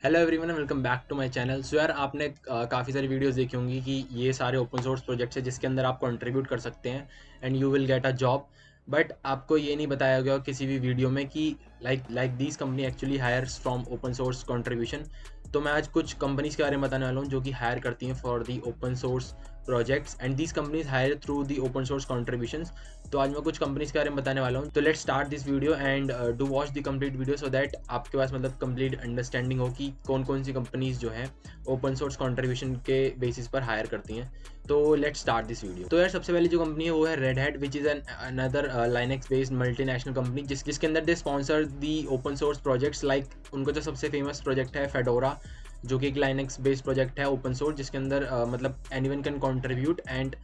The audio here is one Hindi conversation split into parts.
Hello everyone, welcome back to my channel. So यार, आपने काफ़ी सारी वीडियोस देखी होंगी कि ये सारे ओपन सोर्स प्रोजेक्ट्स हैं जिसके अंदर आप कंट्रीब्यूट कर सकते हैं and you will get a job. But आपको ये नहीं बताया गया किसी भी वीडियो में कि like this company actually hires from open source contribution. तो मैं आज कुछ कंपनीज के बारे में बताने वाला हूँ जो कि हायर करती हैं for the open source projects and these companies hire through the open source contributions. तो आज मैं कुछ कंपनीज के बारे में बताने वाला हूँ। तो let's start this video and do watch the complete video so that आपके पास मतलब कंप्लीट अंडरस्टैंडिंग हो कि कौन कौन सी कंपनीज जो हैं ओपन सोर्स कॉन्ट्रीब्यूशन के बेसिस पर हायर करती हैं। तो लेट्स स्टार्ट दिस वीडियो। तो यार, सबसे पहले जो कंपनी है वो है Red Hat, which is an another Linux based multinational company जिसके अंदर they sponsor the open source projects. Like उनका जो सबसे फेमस प्रोजेक्ट है फेडोरा, जो कि एक लाइनेक्स बेस्ड प्रोजेक्ट है ओपन सोर्स जिसके अंदर मतलब एनीवन कैन कंट्रीब्यूट। एंड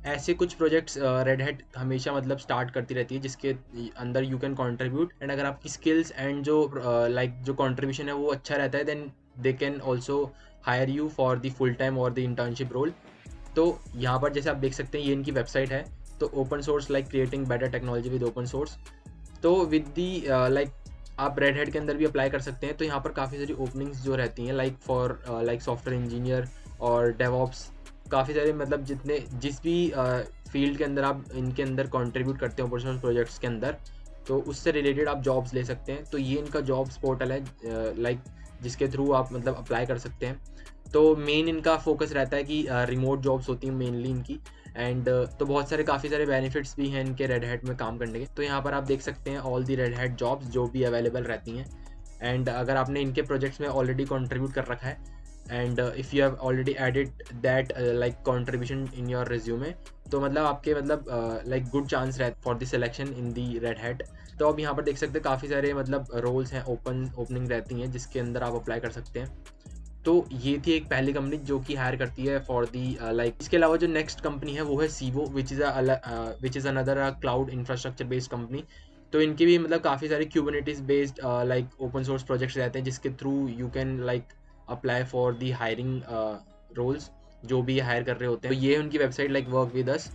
ऐसे कुछ प्रोजेक्ट्स रेड हैट हमेशा मतलब स्टार्ट करती रहती है जिसके अंदर यू कैन कंट्रीब्यूट। एंड अगर आपकी स्किल्स एंड जो जो कंट्रीब्यूशन है वो अच्छा रहता है then they can also hire you for the full time और द इंटर्नशिप रोल। तो यहाँ पर जैसे आप देख सकते हैं ये इनकी वेबसाइट है। तो open source like creating better technology with open source. तो विद दी लाइक आप रेड हैट के अंदर भी अप्लाई कर सकते हैं। तो यहाँ पर काफ़ी सारी ओपनिंग्स जो रहती हैं like for like software engineer और डेवऑप्स, काफ़ी सारे मतलब जितने जिस भी फील्ड के अंदर आप इनके अंदर कंट्रीब्यूट करते हैं ओपन सोर्स प्रोजेक्ट्स के अंदर, तो उससे रिलेटेड आप जॉब्स ले सकते हैं। तो ये इनका जॉब्स पोर्टल है लाइक जिसके थ्रू आप मतलब अप्लाई कर सकते हैं। तो मेन इनका फोकस रहता है कि रिमोट जॉब्स होती हैं मेनली इनकी। एंड तो बहुत सारे काफ़ी सारे बेनिफिट्स भी हैं इनके रेड हैट में काम करने के। तो यहाँ पर आप देख सकते हैं all the red hat jobs जो भी अवेलेबल रहती हैं। एंड अगर आपने इनके प्रोजेक्ट्स में ऑलरेडी कंट्रीब्यूट कर रखा है and if you have already added that like contribution in your resume, तो मतलब आपके मतलब लाइक गुड चांस रहे for the selection in the red hat. तो अब यहाँ पर देख सकते हैं काफ़ी सारे मतलब रोल्स हैं, ओपनिंग रहती हैं जिसके अंदर आप अप्लाई कर सकते हैं। तो ये थी एक पहली कंपनी जो कि हायर करती है फॉर दी लाइक। इसके अलावा जो नेक्स्ट कंपनी है वो है Civo, which is another cloud infrastructure based company. तो इनके भी मतलब काफ़ी सारे Kubernetes based like open source projects रहते हैं जिसके through you can like apply for the hiring roles जो भी हायर कर रहे होते हैं। तो ये है उनकी website like work with us.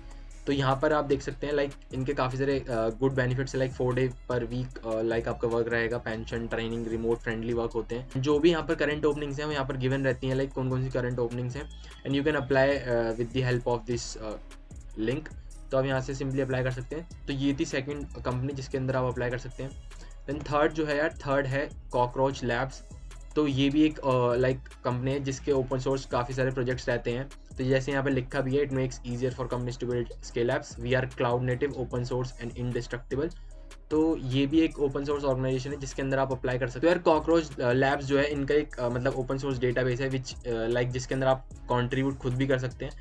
तो यहाँ पर आप देख सकते हैं लाइक इनके काफ़ी सारे गुड बेनिफिट्स है लाइक 4 डे पर वीक लाइक आपका वर्क रहेगा, pension, training, remote friendly work होते हैं। जो भी यहाँ पर करंट ओपनिंग्स हैं वो यहाँ पर गिवन रहती हैं लाइक कौन कौन सी करंट ओपनिंग्स हैं। And you can apply with the help of this link. तो आप यहाँ से सिंपली अप्लाई कर सकते हैं। तो ये थी सेकंड कंपनी जिसके अंदर आप अप्लाई कर सकते हैं। देन थर्ड जो है यार, थर्ड है कॉकरोच लैब्स। तो ये भी एक लाइक कंपनी है जिसके ओपन सोर्स काफ़ी सारे प्रोजेक्ट्स रहते हैं। तो जैसे यहाँ पे लिखा भी है, it makes easier for companies to build scale apps, we are cloud native, open source and indestructible. तो ये भी एक ओपन सोर्स ऑर्गेनाइजेशन है जिसके अंदर आप अप्लाई कर सकते हो। यार कॉकरोच लैब्स जो है इनका एक मतलब ओपन सोर्स डेटाबेस है विच लाइक जिसके अंदर आप कंट्रीब्यूट खुद भी कर सकते हैं।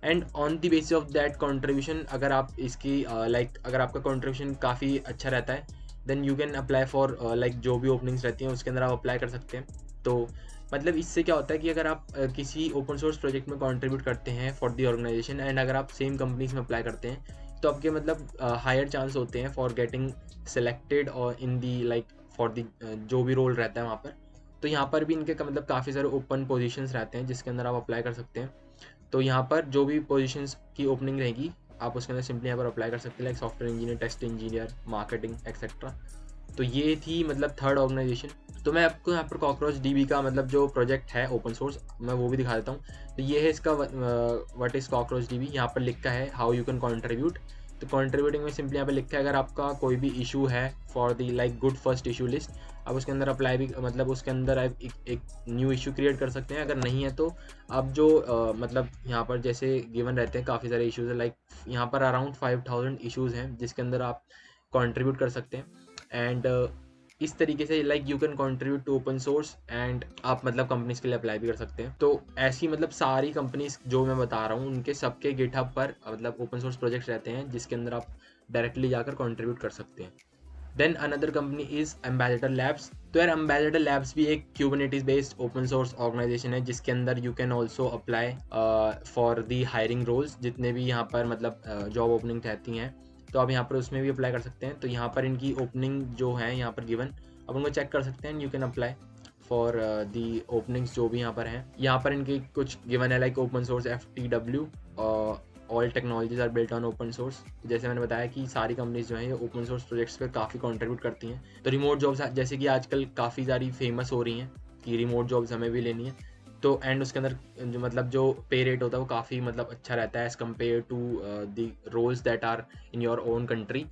And on the basis of that contribution, अगर आप इसकी लाइक अगर आपका कंट्रीब्यूशन काफ़ी अच्छा रहता है then you can apply for like जो भी ओपनिंग्स रहती हैं उसके अंदर आप अप्लाई कर सकते हैं। तो मतलब इससे क्या होता है कि अगर आप किसी ओपन सोर्स प्रोजेक्ट में कंट्रीब्यूट करते हैं फॉर दी ऑर्गेनाइजेशन एंड अगर आप सेम कंपनीज में अप्लाई करते हैं तो आपके मतलब हायर चांस होते हैं फॉर गेटिंग सेलेक्टेड और इन दी लाइक फॉर दी जो भी रोल रहता है वहाँ पर। तो यहाँ पर भी इनके मतलब काफ़ी सारे ओपन पोजीशंस रहते हैं जिसके अंदर आप अप्लाई कर सकते हैं। तो यहाँ पर जो भी पोजीशंस की ओपनिंग रहेगी आप उसके अंदर सिंपली यहाँ पर अप्लाई कर सकते हैं like software engineer, test engineer, marketing etcetera. तो ये थी मतलब थर्ड ऑर्गेनाइजेशन। तो मैं आपको यहाँ पर कॉकरोच डीबी का मतलब जो प्रोजेक्ट है ओपन सोर्स मैं वो भी दिखा देता हूँ। तो ये है इसका व्हाट इज़ कॉकरोच डीबी। यहाँ पर लिखा है हाउ यू कैन कंट्रीब्यूट। तो कंट्रीब्यूटिंग में सिंपली यहाँ पर लिखा है अगर आपका कोई भी इशू है for the like good first issue list, आप उसके अंदर अप्लाई भी मतलब उसके अंदर आप एक न्यू इशू क्रिएट कर सकते हैं। अगर नहीं है तो आप जो मतलब यहाँ पर जैसे गिवन रहते हैं काफ़ी सारे इशूज़ है लाइक यहाँ पर अराउंड 5000 इशूज़ हैं जिसके अंदर आप कंट्रीब्यूट कर सकते हैं। एंड इस तरीके से like you can contribute to open source and आप मतलब कंपनीज के लिए अप्लाई भी कर सकते हैं। तो ऐसी मतलब सारी कंपनीज जो मैं बता रहा हूँ उनके सबके गिटहब पर मतलब ओपन सोर्स प्रोजेक्ट्स रहते हैं जिसके अंदर आप डायरेक्टली जाकर कंट्रीब्यूट कर सकते हैं। Then another company is ambassador labs. तो यार एम्बेसडर लैब्स भी एक Kubernetes based open source organisation है जिसके अंदर you can also apply for the hiring roles. जितने भी यहाँ पर मतलब जॉब ओपनिंग रहती हैं तो आप यहाँ पर उसमें भी अप्लाई कर सकते हैं। तो यहाँ पर इनकी ओपनिंग जो है यहाँ पर गिवन आप उनको चेक कर सकते हैं। You can apply for the openings जो भी यहाँ पर हैं। यहाँ पर इनकी कुछ गिवन है like open source FTW, all technologies are built on open source. जैसे मैंने बताया कि सारी कंपनीज जो हैं ये ओपन सोर्स प्रोजेक्ट्स पे काफ़ी कंट्रीब्यूट करती हैं। तो रिमोट जॉब्स जैसे कि आजकल काफ़ी सारी फेमस हो रही हैं कि रिमोट जॉब्स हमें भी लेनी है। तो एंड उसके अंदर जो मतलब जो पे रेट होता है वो काफ़ी मतलब अच्छा रहता है as compare to the roles that are in your own country.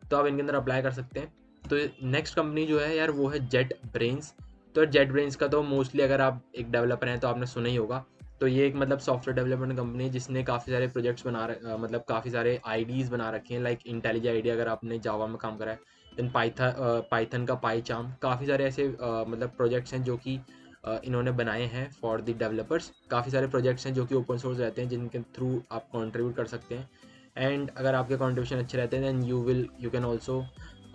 तो आप इनके अंदर अप्लाई कर सकते हैं। तो नेक्स्ट कंपनी जो है यार वो है जेट ब्रेन्स। तो जेट ब्रेन्स का तो मोस्टली अगर आप एक डेवलपर हैं तो आपने सुना ही होगा। तो ये एक मतलब सॉफ्टवेयर डेवलपमेंट कंपनी है जिसने काफ़ी सारे प्रोजेक्ट्स मतलब काफ़ी सारे आईडीज़ बना रखे हैं, लाइक इंटेलिजेंट आईडी अगर आपने जावा में काम करा है, देन पाइथन का पाईचार्म, काफ़ी सारे ऐसे मतलब प्रोजेक्ट्स हैं जो कि इन्होंने बनाए हैं फॉर द डेवलपर्स। काफ़ी सारे प्रोजेक्ट्स हैं जो कि ओपन सोर्स रहते हैं जिनके थ्रू आप कंट्रीब्यूट कर सकते हैं। एंड अगर आपके कंट्रीब्यूशन अच्छे रहते हैं then you can also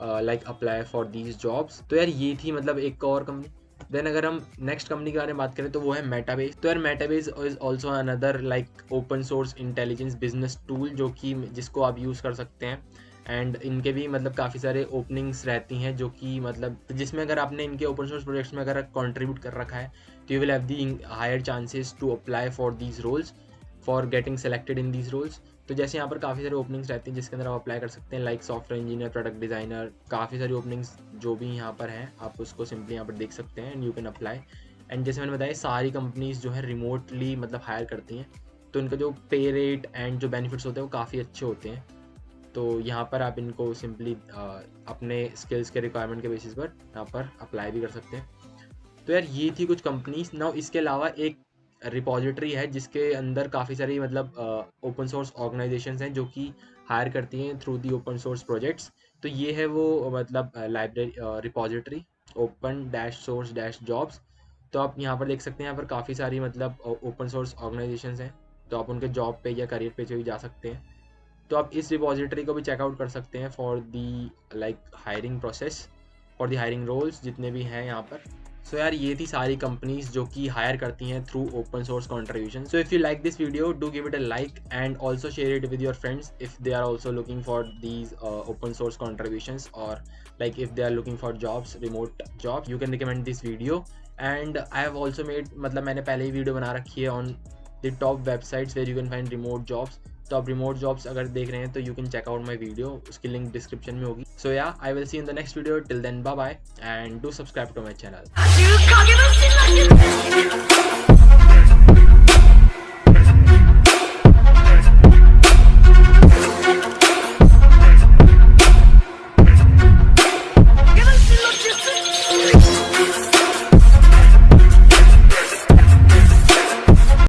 like apply for these jobs. तो यार ये थी मतलब एक और कंपनी। देन अगर हम नेक्स्ट कंपनी के बारे में बात करें तो वो है मेटाबेस। तो यार Metabase is also another like open source intelligence business tool जो कि जिसको आप यूज़ कर सकते हैं। एंड इनके भी मतलब काफ़ी सारे ओपनिंग्स रहती हैं जो कि मतलब जिसमें अगर आपने इनके ओपन सोर्स प्रोजेक्ट्स में अगर कंट्रीब्यूट कर रखा है तो you will have the higher chances to apply for these roles, for getting selected in these roles. तो जैसे यहाँ पर काफ़ी सारे ओपनिंग्स रहती हैं जिसके अंदर आप अप्लाई कर सकते हैं, like software engineer, product designer, काफ़ी सारी ओपनिंग्स जो भी यहाँ पर हैं आप उसको सिंपली यहाँ पर देख सकते हैं and you can apply. And जैसे मैंने बताया सारी कंपनीज जो है रिमोटली मतलब हायर करती हैं, तो इनका जो पे रेट एंड जो बेनिफिट्स होते हैं वो काफ़ी अच्छे होते हैं। तो यहाँ पर आप इनको सिंपली अपने स्किल्स के रिक्वायरमेंट के बेसिस पर यहाँ पर अप्लाई भी कर सकते हैं। तो यार ये थी कुछ कंपनीज। नाउ इसके अलावा एक रिपॉजिटरी है जिसके अंदर काफ़ी सारी मतलब ओपन सोर्स ऑर्गेनाइजेशंस हैं जो कि हायर करती हैं through the open source projects. तो ये है वो मतलब library repository open dash source dash jobs. तो आप यहाँ पर देख सकते हैं, यहाँ पर काफ़ी सारी मतलब ओपन सोर्स ऑर्गेनाइजेशंस हैं, तो आप उनके जॉब पे या करियर पे भी जा सकते हैं। तो आप इस रिपॉजिटरी को भी चेकआउट कर सकते हैं for the like hiring process, for the hiring roles जितने भी हैं यहाँ पर। सो यार ये थी सारी कंपनीज जो कि हायर करती हैं through open source contribution. So if you like this video do give it a like and also share it with your friends if they are also looking for these open source contributions, और like if they are looking for jobs, remote jobs, you can recommend this video. And I have also made मतलब मैंने पहले ही वीडियो बना रखी है on the top websites where you can find remote jobs। तो आप रिमोट जॉब्स अगर देख रहे हैं तो you can check out my video, उसकी लिंक डिस्क्रिप्शन में होगी। So yeah I will see in the next video, till then bye bye and do subscribe to my channel.